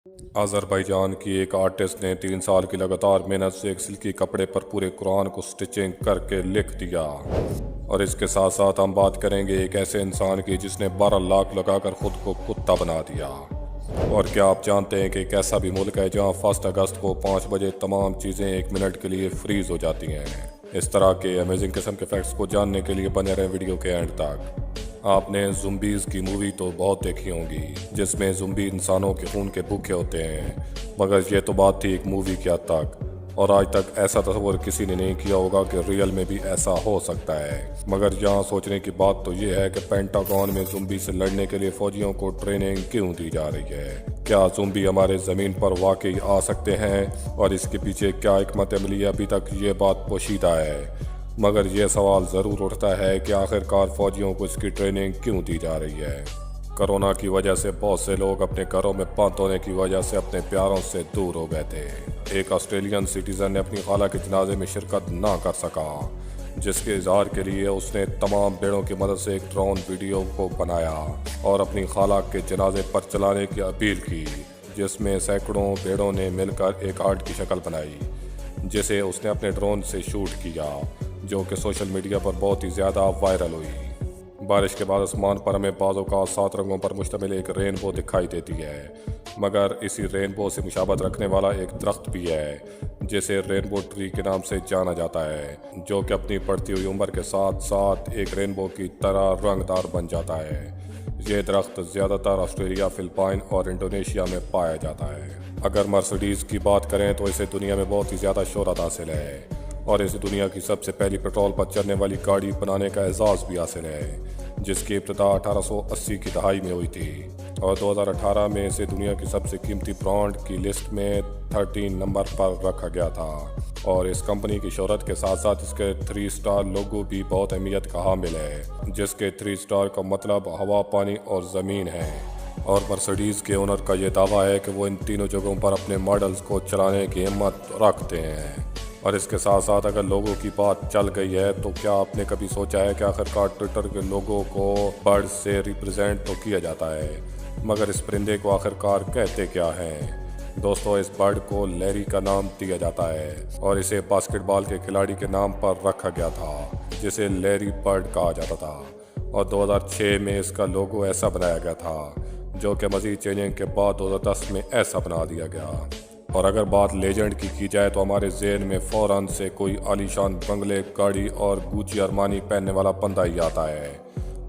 Azerbaijan की एक artist ने 3 साल की लगातार मेहनत से एक सिल्की कपड़े पर पूरे कुरान को स्टिचिंग करके लिख दिया। और इसके साथ साथ हम बात करेंगे एक ऐसे इंसान की जिसने 12 लाख लगाकर खुद को कुत्ता बना दिया। और क्या आप जानते हैं कि एक ऐसा भी मुल्क है जहां 1 अगस्त को 5 बजे तमाम चीज़ें 1 मिनट के लिए फ्रीज हो जाती हैं। इस तरह के अमेजिंग किस्म के फैक्ट्स को जानने के लिए बने रहें वीडियो के एंड तक। आपने ज़ुम्बीज़ की मूवी तो बहुत देखी होंगी जिसमें ज़ुम्बी इंसानों के खून के भूखे होते हैं, मगर ये तो बात थी एक मूवी की हद तक। और आज तक ऐसा तस्वर किसी ने नहीं किया होगा कि रियल में भी ऐसा हो सकता है। मगर यहाँ सोचने की बात तो ये है कि पेंटागन में ज़ुम्बी से लड़ने के लिए फ़ौजियों को ट्रेनिंग क्यों दी जा रही है। क्या ज़ुम्बी हमारे ज़मीन पर वाकई आ सकते हैं और इसके पीछे क्या हिकमत अमली है, अभी तक ये बात पोशीदा है। मगर यह सवाल ज़रूर उठता है कि आखिरकार फ़ौजियों को इसकी ट्रेनिंग क्यों दी जा रही है। कोरोना की वजह से बहुत से लोग अपने घरों में बंद होने की वजह से अपने प्यारों से दूर हो गए थे। एक ऑस्ट्रेलियन सिटीज़न ने अपनी खाला के जनाजे में शिरकत ना कर सका, जिसके इजहार के लिए उसने तमाम भेड़ों की मदद से एक ड्रोन वीडियो को बनाया और अपनी खाला के जनाजे पर चलाने की अपील की, जिसमें सैकड़ों भेड़ों ने मिलकर एक आर्ट की शक्ल बनाई जिसे उसने अपने ड्रोन से शूट किया, जो कि सोशल मीडिया पर बहुत ही ज़्यादा वायरल हुई। बारिश के बाद आसमान पर हमें बाज़ों का 7 रंगों पर मुश्तमिल एक रेनबो दिखाई देती है, मगर इसी रेनबो से मुशाबत रखने वाला एक दरख्त भी है जिसे रेनबो ट्री के नाम से जाना जाता है, जो कि अपनी बढ़ती हुई उम्र के साथ साथ एक रेनबो की तरह रंगदार बन जाता है। ये दरख्त ज़्यादातर ऑस्ट्रेलिया, फिलिपाइन और इंडोनेशिया में पाया जाता है। अगर मर्सिडीज़ की बात करें तो इसे दुनिया में बहुत ही ज़्यादा शोहरत हासिल है और इसे दुनिया की सबसे पहली पेट्रोल पर चलने वाली गाड़ी बनाने का एजाज़ भी हासिल है, जिसकी इब्तिदा 1880 की दहाई में हुई थी और 2018 में इसे दुनिया की सबसे कीमती ब्रांड की लिस्ट में 13 नंबर पर रखा गया था। और इस कंपनी की शोहरत के साथ साथ इसके 3 स्टार लोगो भी बहुत अहमियत का हामिल है, जिसके 3 स्टार का मतलब हवा, पानी और ज़मीन है। और मर्सिडीज़ के ओनर का ये दावा है कि वो इन तीनों जगहों पर अपने मॉडल्स को चलाने की हिम्मत रखते हैं। और इसके साथ साथ अगर लोगों की बात चल गई है तो क्या आपने कभी सोचा है कि आखिरकार ट्विटर के लोगों को बर्ड से रिप्रेजेंट तो किया जाता है, मगर इस परिंदे को आखिरकार कहते क्या हैं। दोस्तों, इस बर्ड को लैरी का नाम दिया जाता है और इसे बास्केटबॉल के खिलाड़ी के नाम पर रखा गया था, जिसे लैरी बर्ड कहा जाता था। और 2006 में इसका लोगो ऐसा बनाया गया था, जो कि मज़ीद चेंजिंग के बाद 2010 में ऐसा बना दिया गया। और अगर बात लेजेंड की जाए तो हमारे ज़हन में फ़ौरन से कोई आलीशान बंगले, गाड़ी और गुची अरमानी पहनने वाला बंदा ही आता है।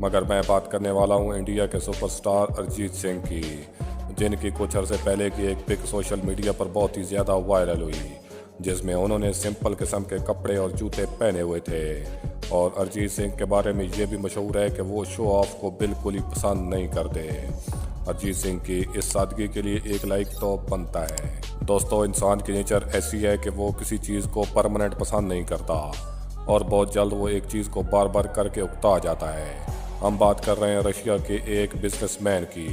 मगर मैं बात करने वाला हूँ इंडिया के सुपरस्टार अरिजीत सिंह की, जिनकी कुछ अरसे पहले की एक पिक सोशल मीडिया पर बहुत ही ज़्यादा वायरल हुई, जिसमें उन्होंने सिंपल किस्म के कपड़े और जूते पहने हुए थे। और अरिजीत सिंह के बारे में ये भी मशहूर है कि वो शो ऑफ को बिल्कुल ही पसंद नहीं करते। अरिजीत सिंह की इस सादगी के लिए एक लाइक तो बनता है। दोस्तों, इंसान की नेचर ऐसी है कि वो किसी चीज़ को परमानेंट पसंद नहीं करता और बहुत जल्द वो एक चीज़ को बार बार करके उकता जाता है। हम बात कर रहे हैं रशिया के एक बिजनेसमैन की,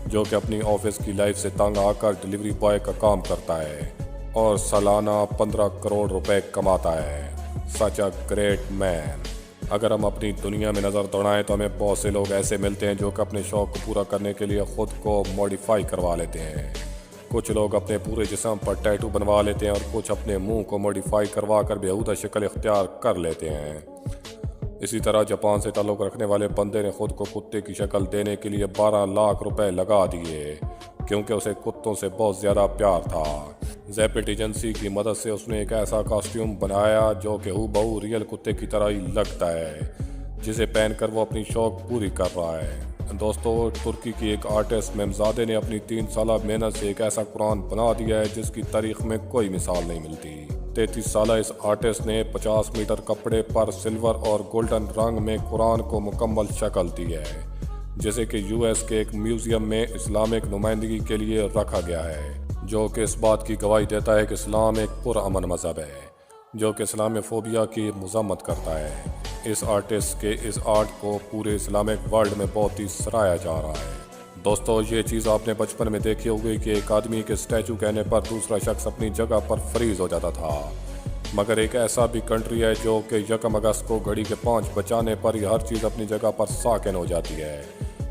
जो कि अपनी ऑफिस की लाइफ से तंग आकर डिलीवरी बॉय का काम करता है और सालाना 15 करोड़ रुपए कमाता है। सच अ ग्रेट मैन। अगर हम अपनी दुनिया में नज़र दौड़ाएं तो हमें बहुत से लोग ऐसे मिलते हैं जो कि अपने शौक़ को पूरा करने के लिए ख़ुद को मॉडिफाई करवा लेते हैं। कुछ लोग अपने पूरे जिस्म पर टैटू बनवा लेते हैं और कुछ अपने मुंह को मॉडिफाई करवा कर बेहुदा शक्ल इख्तियार कर लेते हैं। इसी तरह जापान से ताल्लुक़ रखने वाले बंदे ने ख़ुद को कुत्ते की शक्ल देने के लिए 12 लाख रुपए लगा दिए, क्योंकि उसे कुत्तों से बहुत ज़्यादा प्यार था। ज़ैपिट एजेंसी की मदद से उसने एक ऐसा कॉस्ट्यूम बनाया जो कि हूबहू रियल कुत्ते की तरह ही लगता है, जिसे पहनकर वो अपनी शौक़ पूरी कर रहा है। दोस्तों, तुर्की की एक आर्टिस्ट मेमज़ादे ने अपनी 3 साल मेहनत से एक ऐसा कुरान बना दिया है जिसकी तारीख में कोई मिसाल नहीं मिलती। 33 साल इस आर्टिस्ट ने 50 मीटर कपड़े पर सिल्वर और गोल्डन रंग में कुरान को मुकम्मल शक्ल दी है, जिसे कि यूएस के एक म्यूज़ियम में इस्लामिक नुमाइंदगी के लिए रखा गया है, जो कि इस बात की गवाही देता है कि इस्लाम एक पुरअमन मज़हब है जो कि इस्लामोफोबिया की मज़म्मत करता है। इस आर्टिस्ट के इस आर्ट को पूरे इस्लामिक वर्ल्ड में बहुत ही सराहा जा रहा है। दोस्तों, ये चीज़ आपने बचपन में देखी होगी कि एक आदमी के स्टैचू कहने पर दूसरा शख्स अपनी जगह पर फ्रीज हो जाता था, मगर एक ऐसा भी कंट्री है जो कि 1 अगस्त को घड़ी के 5 बजाने पर ही हर चीज़ अपनी जगह पर साकिन हो जाती है,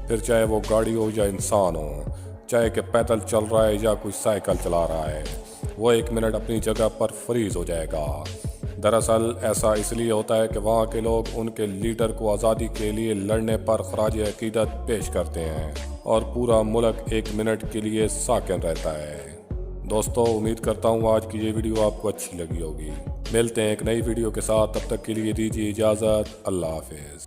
फिर चाहे वो गाड़ी हो या इंसान हो। चाहे कि पैदल चल रहा है या कोई साइकिल चला रहा है, वो 1 मिनट अपनी जगह पर फ्रीज हो जाएगा। दरअसल ऐसा इसलिए होता है कि वहाँ के लोग उनके लीडर को आज़ादी के लिए लड़ने पर खराज अकीदत पेश करते हैं और पूरा मुल्क 1 मिनट के लिए साकिन रहता है। दोस्तों, उम्मीद करता हूँ आज की ये वीडियो आपको अच्छी लगी होगी। मिलते हैं एक नई वीडियो के साथ, तब तक के लिए दीजिए इजाज़त। अल्लाह हाफिज़।